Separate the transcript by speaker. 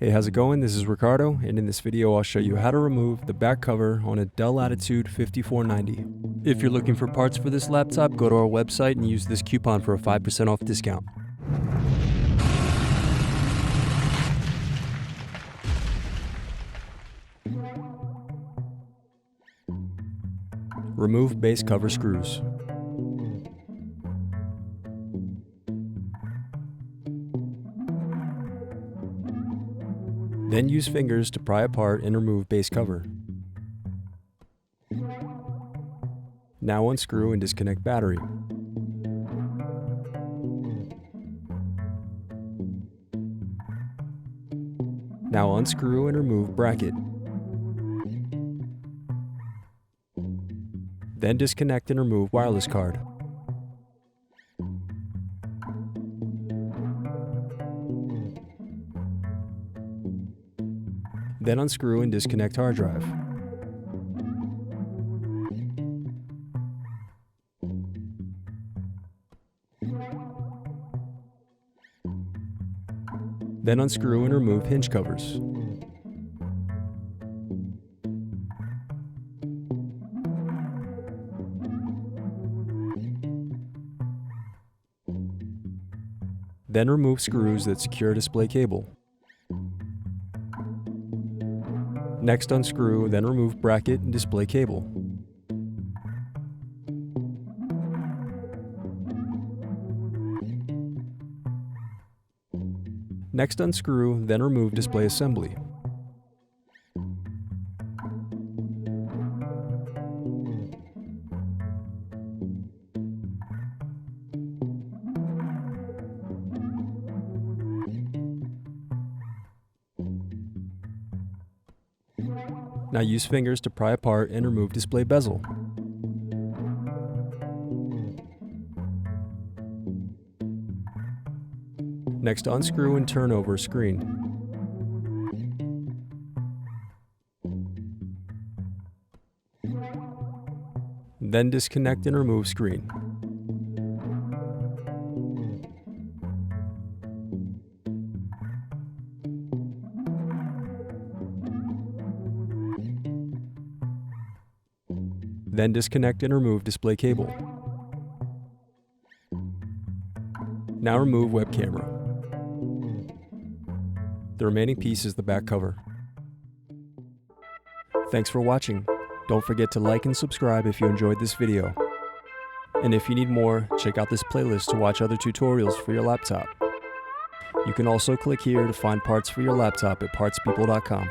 Speaker 1: Hey, how's it going? This is Ricardo, and in this video I'll show you how to remove the back cover on a Dell Latitude 5490. If you're looking for parts for this laptop, go to our website and use this coupon for a 5% off discount. Remove base cover screws. Then use fingers to pry apart and remove base cover. Now unscrew and disconnect battery. Now unscrew and remove bracket. Then disconnect and remove wireless card. Then unscrew and disconnect hard drive. Then unscrew and remove hinge covers. Then remove screws that secure display cable. Next unscrew, then remove bracket and display cable. Next unscrew, then remove display assembly. Now use fingers to pry apart and remove display bezel. Next unscrew and turn over screen. Then disconnect and remove screen. Then disconnect and remove display cable. Now remove web camera. The remaining piece is the back cover. Thanks for watching. Don't forget to like and subscribe if you enjoyed this video. And if you need more, check out this playlist to watch other tutorials for your laptop. You can also click here to find parts for your laptop at partspeople.com.